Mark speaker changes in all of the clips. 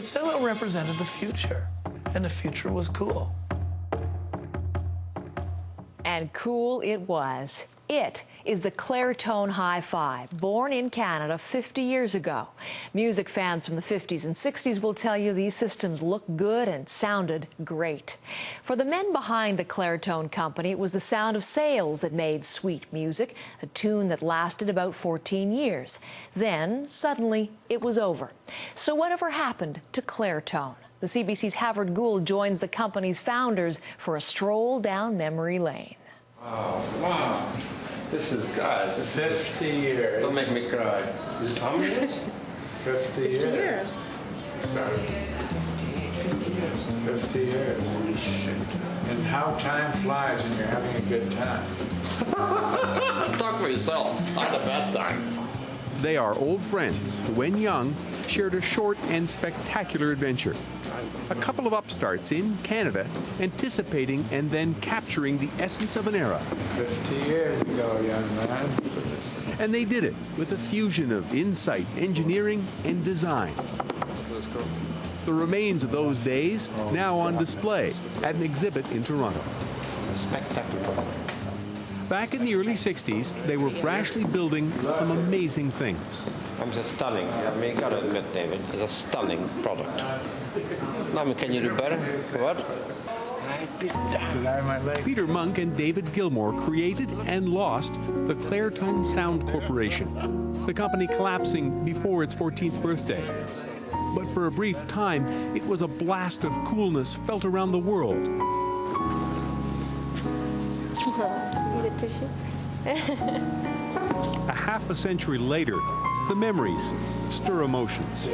Speaker 1: stereo represented the future, and the future was cool.
Speaker 2: And cool it was. It is the Clairtone Hi-Fi, born in Canada 50 years ago. Music fans from the 50s and 60s will tell you these systems looked good and sounded great. For the men behind the Clairtone company, it was the sound of sales that made sweet music, a tune that lasted about 14 years. Then, suddenly, it was over. So whatever happened to Clairtone? The CBC's Havard Gould joins the company's founders for a stroll down memory lane.
Speaker 3: Oh, wow. This is, guys, it's
Speaker 1: 50 years.
Speaker 3: Don't make me cry. How many years?
Speaker 1: 50 years.
Speaker 4: 50 years.
Speaker 1: Started 50 years. And how time flies when you're having a good time.
Speaker 3: Talk for yourself. I had a bad time.
Speaker 5: They are old friends who, when young, shared a short and spectacular adventure. A couple of upstarts in Canada, anticipating and then capturing the essence of an era.
Speaker 1: 50 years ago, young man.
Speaker 5: And they did it with a fusion of insight, engineering, and design. The remains of those days now on display at an exhibit in Toronto.
Speaker 3: Spectacular.
Speaker 5: Back in the early 60s, they were brashly building some amazing things.
Speaker 3: I'm just stunning. I mean, you gotta admit, David, it's a stunning product. I mean, can you do better? What?
Speaker 5: Peter Monk and David Gilmour created and lost the Clairtone Sound Corporation, the company collapsing before its 14th birthday. But for a brief time, it was a blast of coolness felt around the world.
Speaker 4: Need a tissue?
Speaker 5: A half a century later, the memories stir emotions.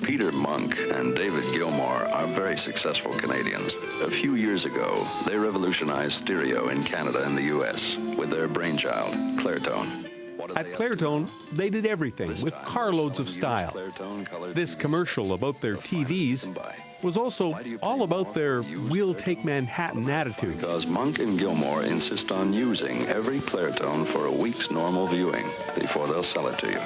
Speaker 6: Peter Monk and David Gilmour are very successful Canadians. A few years ago, they revolutionized stereo in Canada and the U.S. with their brainchild, Clairtone.
Speaker 5: At Clairtone, they did everything with carloads of style. This commercial about their TVs was also all about their "we'll take Manhattan" attitude.
Speaker 6: Because Monk and Gilmour insist on using every Clairtone for a week's normal viewing before they'll sell it to you.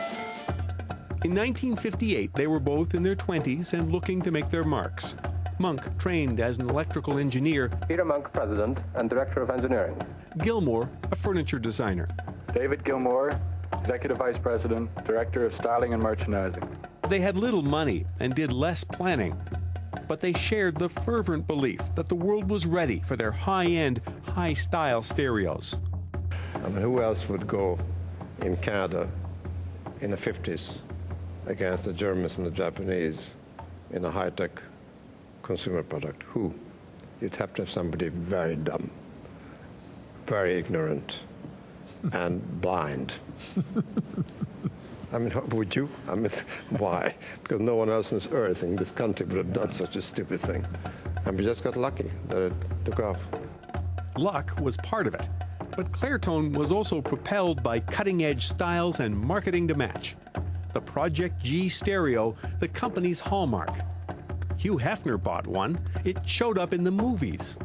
Speaker 5: In 1958, they were both in their 20s and looking to make their marks. Monk trained as an electrical engineer.
Speaker 7: Peter Monk, President and Director of Engineering.
Speaker 5: Gilmour, a furniture designer.
Speaker 7: David Gilmour, Executive Vice President, Director of Styling and Merchandising.
Speaker 5: They had little money and did less planning, but they shared the fervent belief that the world was ready for their high-end, high-style stereos.
Speaker 8: I mean, who else would go in Canada in the 50s against the Germans and the Japanese in a high-tech consumer product? Who? You'd have to have somebody very dumb, very ignorant, and blind. I mean, would you? I mean, why? Because no one else on this earth in this country would have done such a stupid thing. And we just got lucky that it took off.
Speaker 5: Luck was part of it, but Clairtone was also propelled by cutting-edge styles and marketing to match. The Project G stereo, the company's hallmark. Hugh Hefner bought one. It showed up in the movies.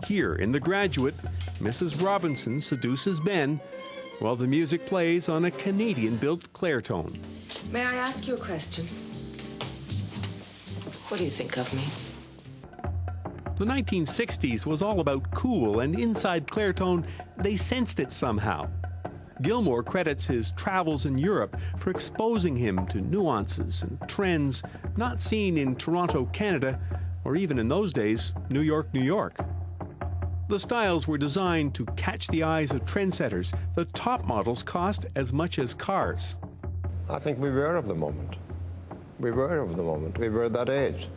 Speaker 5: Here in The Graduate, Mrs. Robinson seduces Ben while the music plays on a Canadian-built Clairtone.
Speaker 9: May I ask you a question? What do you think of me?
Speaker 5: The 1960s was all about cool, and inside Clairtone, they sensed it somehow. Gilmour credits his travels in Europe for exposing him to nuances and trends not seen in Toronto, Canada, or even in those days, New York, New York. The styles were designed to catch the eyes of trendsetters. The top models cost as much as cars.
Speaker 8: I think we were of the moment. We were of the moment. We were that age.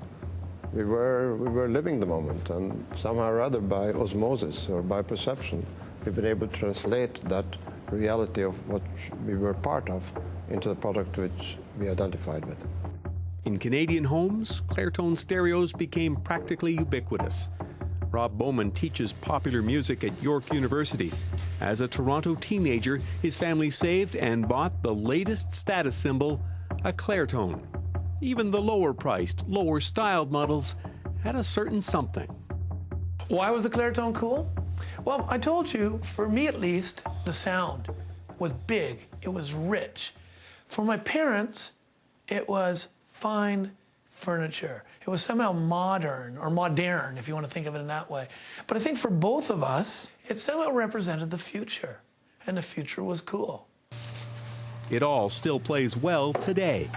Speaker 8: We were living the moment, and somehow or other by osmosis or by perception, we've been able to translate that reality of what we were part of into the product which we identified with.
Speaker 5: In Canadian homes, Clairtone stereos became practically ubiquitous. Rob Bowman teaches popular music at York University. As a Toronto teenager, his family saved and bought the latest status symbol, a Clairtone. Even the lower-priced, lower-styled models had a certain something.
Speaker 1: Why was the Clairtone cool? Well, I told you, for me at least, the sound.
Speaker 10: was big, it was rich. For my parents, it was fine furniture. It was somehow modern, or modern, if you want to think of it in that way. But I think for both of us, it somehow represented the future, and the future was cool.
Speaker 5: It all still plays well today.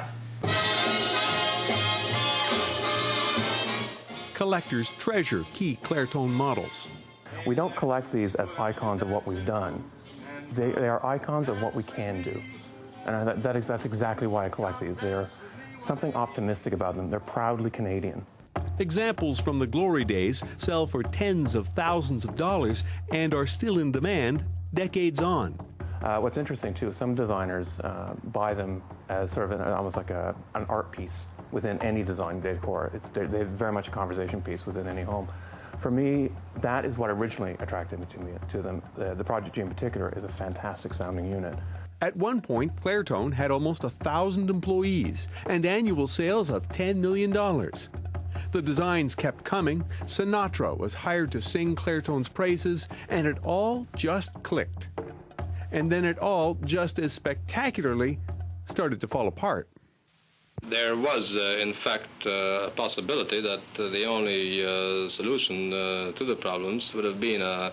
Speaker 5: Collectors treasure key Clairtone models.
Speaker 11: We don't collect these as icons of what we've done. They are icons of what we can do. And that's exactly why I collect these. They're something optimistic about them. They're proudly Canadian.
Speaker 5: Examples from the glory days sell for tens of thousands of dollars and are still in demand decades on.
Speaker 11: What's interesting, too, some designers buy them as sort of almost like an art piece within any design decor. They're very much a conversation piece within any home. For me, that is what originally attracted me to them. The Project G in particular is a fantastic sounding unit.
Speaker 5: At one point, Clairtone had almost 1,000 employees and annual sales of $10 million. The designs kept coming. Sinatra was hired to sing Clairtone's praises, and it all just clicked. And then it all, just as spectacularly, started to fall apart.
Speaker 12: There was, in fact, a possibility that the only solution to the problems would have been an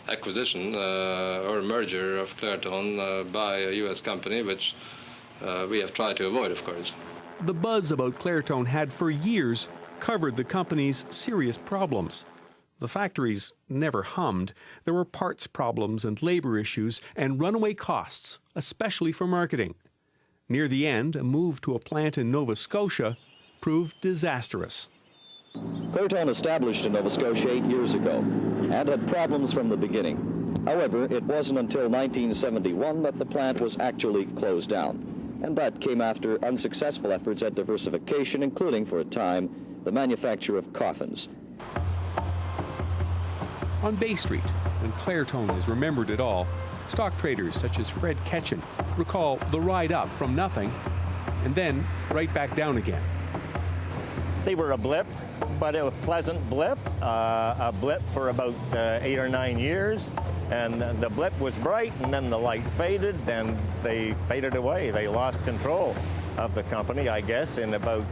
Speaker 12: acquisition or a merger of Clairtone by a U.S. company, which we have tried to avoid, of course.
Speaker 5: The buzz about Clairtone had for years covered the company's serious problems. The factories never hummed. There were parts problems and labor issues and runaway costs, especially for marketing. Near the end, a move to a plant in Nova Scotia proved disastrous.
Speaker 13: Clairtone established in Nova Scotia 8 years ago and had problems from the beginning. However, it wasn't until 1971 that the plant was actually closed down. And that came after unsuccessful efforts at diversification, including, for a time, the manufacture of coffins.
Speaker 5: On Bay Street, when Clairtone is remembered at all, stock traders such as Fred Ketchen recall the ride up from nothing and then right back down again.
Speaker 14: They were a blip, but it was a pleasant blip, a blip for about 8 or 9 years. And the blip was bright, and then the light faded, and they faded away. They lost control of the company, I guess, in about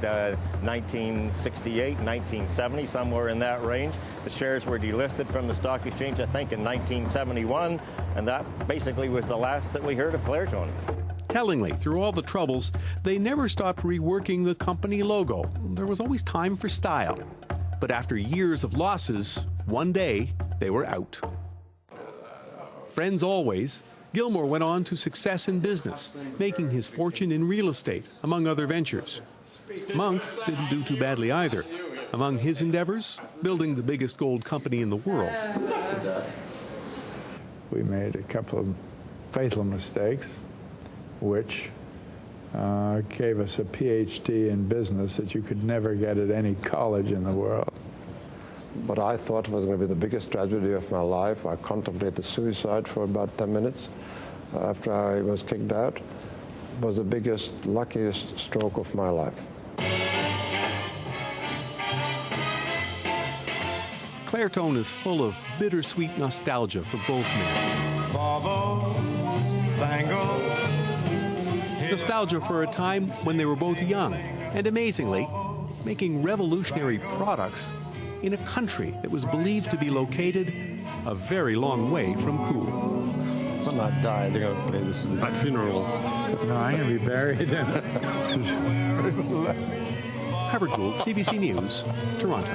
Speaker 14: 1968, 1970, somewhere in that range. The shares were delisted from the stock exchange, I think, in 1971, and that basically was the last that we heard of Clairtone.
Speaker 5: Tellingly, through all the troubles, they never stopped reworking the company logo. There was always time for style. But after years of losses, one day they were out. Friends always, Gilmore went on to success in business, making his fortune in real estate, among other ventures. Monk didn't do too badly either. Among his endeavors, building the biggest gold company in the world.
Speaker 1: We made a couple of fatal mistakes, which gave us a PhD in business that you could never get at any college in the world.
Speaker 8: What I thought was going to be the biggest tragedy of my life, I contemplated suicide for about 10 minutes after I was kicked out, was the biggest, luckiest stroke of my life.
Speaker 5: Clairtone is full of bittersweet nostalgia for both men. Nostalgia for a time when they were both young and, amazingly, making revolutionary products in a country that was believed to be located a very long way from cool.
Speaker 15: When I die, they're going to play this at my funeral.
Speaker 1: No, I'm going to be buried in it.
Speaker 5: Howard Gould, CBC News, Toronto.